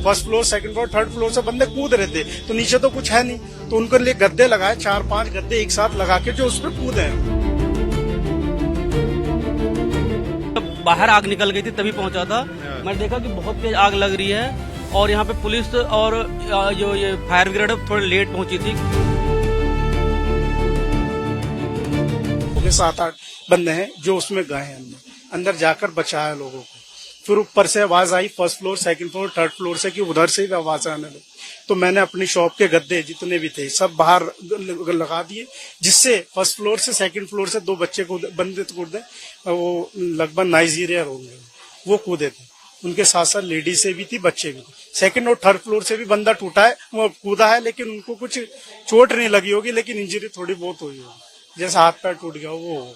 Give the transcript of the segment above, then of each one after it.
First floor, second floor, third floor से बंदे कूद रहे थे, तो नीचे तो कुछ है नहीं, तो उनके लिए गद्दे लगाए, 4-5 गद्दे एक साथ लगा के जो उस पर कूदे हैं। बाहर आग निकल गई थी तभी पहुंचा था। मैंने देखा कि बहुत तेज आग लग रही है और यहाँ पे पुलिस और जो ये फायर ब्रिगेड थोड़ी लेट पहुंची थी। 7-8 बंदे हैं जो उसमें गए हैं, अंदर जाकर बचाया लोगों को। फिर ऊपर से आवाज आई first floor, second floor, third floor से कि उधर से भी आवाज आने लगी, तो मैंने अपनी शॉप के गद्दे जितने भी थे सब बाहर लगा दिए, जिससे फर्स्ट फ्लोर से सेकंड फ्लोर से 2 बच्चे बंदे कूदे, वो लगभग नाइजीरिया होंगे, वो कूदे थे, उनके साथ साथ लेडीज से भी थी, बच्चे भी थे। सेकंड और थर्ड फ्लोर से भी बंदा टूटा है, वो कूदा है, लेकिन उनको कुछ चोट नहीं लगी होगी, लेकिन इंजरी थोड़ी बहुत हुई होगी, जैसे हाथ पैर टूट गया वो।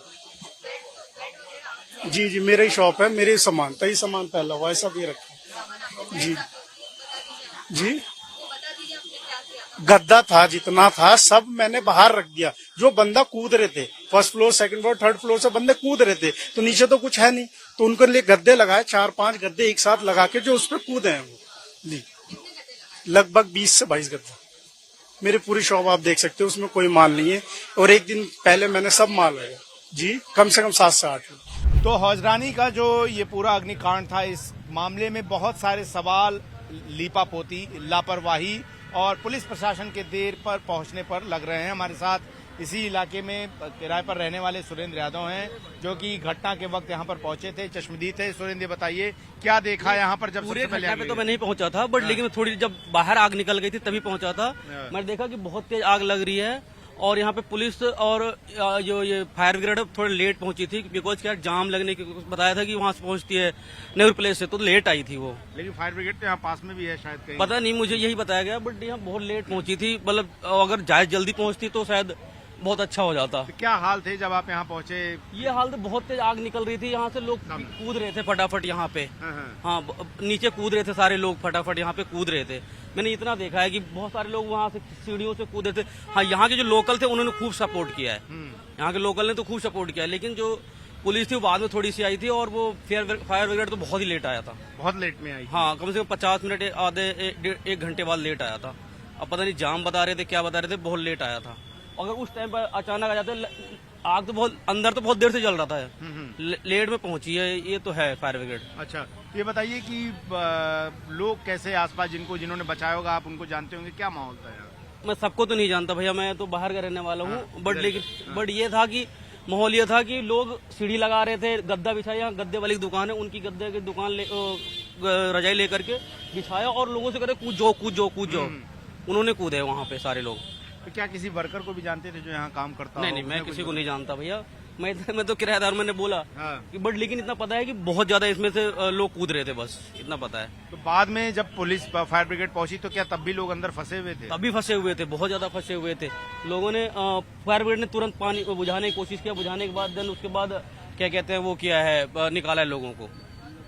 जी मेरा ही शॉप है, मेरे सामान था, ही सामान पहला हुआ ऐसा भी रखा। जी गद्दा था, जितना था सब मैंने बाहर रख दिया। जो बंदा कूद रहे थे first floor, second floor, third floor से बंदे कूद रहे थे, तो नीचे तो कुछ है नहीं, तो उनके लिए गद्दे लगाए, 4-5 गद्दे एक साथ लगा के जो उस पर कूदे हैं वो। जी लगभग 20 से 22 गद्दे। मेरी पूरी शॉप आप देख सकते हो, उसमें कोई माल नहीं है, और एक दिन पहले मैंने सब माल लगाया। जी कम से कम 7 से 8। तो हौजरानी का जो ये पूरा अग्निकांड था, इस मामले में बहुत सारे सवाल, लीपापोती, लापरवाही और पुलिस प्रशासन के देर पर पहुंचने पर लग रहे हैं। हमारे साथ इसी इलाके में किराए पर रहने वाले सुरेंद्र यादव हैं, जो कि घटना के वक्त यहां पर पहुंचे थे, चश्मदीद थे। सुरेंद्र बताइए क्या देखा यहां पर जब पूरे सबसे पहले घटना पे तो मैं नहीं पहुंचा था, बट लेकिन थोड़ी जब बाहर आग निकल गई थी तभी पहुंचा था। मैंने देखा कि बहुत तेज आग लग रही है और यहाँ पे पुलिस और जो ये फायर ब्रिगेड थोड़ी लेट पहुंची थी, बिकॉज क्या जाम लगने की बताया था कि वहां से पहुंचती है नेहरू प्लेस से, तो लेट आई थी वो। लेकिन फायर ब्रिगेड तो यहाँ पास में भी है शायद कहीं, पता नहीं, मुझे यही बताया गया, बट यहाँ बहुत लेट पहुंची थी। मतलब अगर जल्दी पहुंचती तो शायद बहुत अच्छा हो जाता। तो क्या हाल थे जब आप यहाँ पहुंचे? ये हाल तो बहुत तेज आग निकल रही थी, यहाँ से लोग कूद रहे थे फटाफट यहाँ पे। हाँ नीचे कूद रहे थे सारे लोग, फटाफट यहाँ पे कूद रहे थे। मैंने इतना देखा है कि बहुत सारे लोग वहाँ से सीढ़ियों से कूदे थे। हाँ यहाँ के जो लोकल थे उन्होंने खूब सपोर्ट किया है, यहाँ के लोकल ने तो खूब सपोर्ट किया है, लेकिन जो पुलिस थी वो बाद में थोड़ी सी आई थी, और वो फायर ब्रिगेड तो बहुत ही लेट आया था, बहुत लेट में आई। हाँ कम से कम 50 मिनट आधे 1 घंटे बाद लेट आया था। अब पता नहीं जाम बता रहे थे क्या बता रहे थे, बहुत लेट आया था। अगर उस टाइम पर अचानक आ जाते, आग तो बहुत अंदर तो बहुत देर से जल रहा था, लेट में पहुंची है, ये तो है फायर ब्रिगेड। अच्छा ये बताइए कि लोग कैसे आसपास जिन्होंने बचाया होगा, आप उनको जानते होंगे, क्या माहौल था यहाँ? मैं सबको तो नहीं जानता भैया, मैं तो बाहर का रहने वाला हूँ, बट ये था कि माहौल ये था कि लोग सीढ़ी लगा रहे थे, गद्दा बिछाया, यहाँ गद्दे वाली दुकान है, उनकी गद्दे की दुकान रजाई लेकर के बिछाया और लोगों से करे कूद जाओ। उन्होंने कूदे वहाँ पे सारे लोग। तो क्या किसी वर्कर को भी जानते थे जो यहाँ काम करता? नहीं, मैं किसी को नहीं जानता भैया, मैं तो किराएदार, मैंने बोला कि बट लेकिन इतना पता है कि बहुत ज्यादा इसमें से लोग कूद रहे थे, बस इतना पता है। तो बाद में जब पुलिस फायर ब्रिगेड पहुंची तो क्या तब भी लोग अंदर फंसे हुए थे? तभी फंसे हुए थे, बहुत ज्यादा फंसे हुए थे लोगों ने। फायर ब्रिगेड ने तुरंत पानी बुझाने की कोशिश किया, बुझाने के बाद देन उसके बाद क्या कहते हैं वो किया है, निकाला है लोगों को।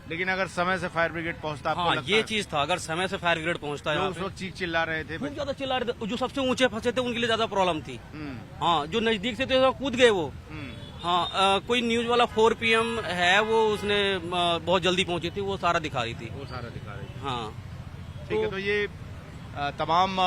लेकिन अगर समय से फायर ब्रिगेड पहुंचता, हाँ ये चीज था, अगर समय से फायर ब्रिगेड पहुंचता है, उस वक्त चीख चिल्ला रहे थे, बहुत ज्यादा चिल्ला रहे थे। जो सबसे ऊंचे फंसे थे उनके लिए ज्यादा प्रॉब्लम थी। हाँ जो नजदीक से थे कूद गए वो। हाँ कोई न्यूज वाला 4 PM है, वो उसने बहुत जल्दी पहुंची थी, वो सारा दिखा रही थी। हाँ ठीक है। तो ये तमाम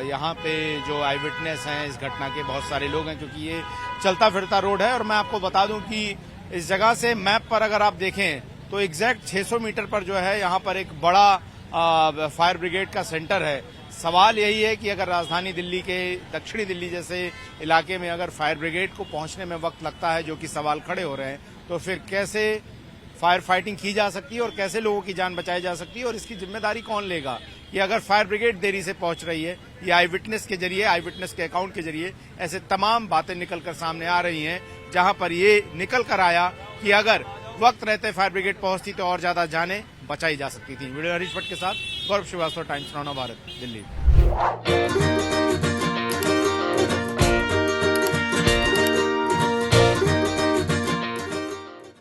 यहाँ पे जो आई विटनेस हैं इस घटना के, बहुत सारे लोग हैं, क्योंकि ये चलता फिरता रोड है। और मैं आपको बता दूं कि इस जगह से मैप पर अगर आप देखें तो एग्जैक्ट 600 मीटर पर जो है यहाँ पर एक बड़ा फायर ब्रिगेड का सेंटर है। सवाल यही है कि अगर राजधानी दिल्ली के, दक्षिणी दिल्ली जैसे इलाके में अगर फायर ब्रिगेड को पहुंचने में वक्त लगता है, जो कि सवाल खड़े हो रहे हैं, तो फिर कैसे फायर फाइटिंग की जा सकती है और कैसे लोगों की जान बचाई जा सकती है, और इसकी जिम्मेदारी कौन लेगा? कि अगर फायर ब्रिगेड देरी से पहुंच रही है, ये आई विटनेस के जरिए, आई विटनेस के अकाउंट के जरिए ऐसे तमाम बातें निकलकर सामने आ रही हैं, जहां पर ये निकल कर आया कि अगर वक्त रहते फायर ब्रिगेड पहुंचती तो और ज्यादा जानें बचाई जा सकती थी। वीडियो हरीश भट्ट के साथ गौरव श्रीवास्तव, टाइम्स 9 भारत, दिल्ली।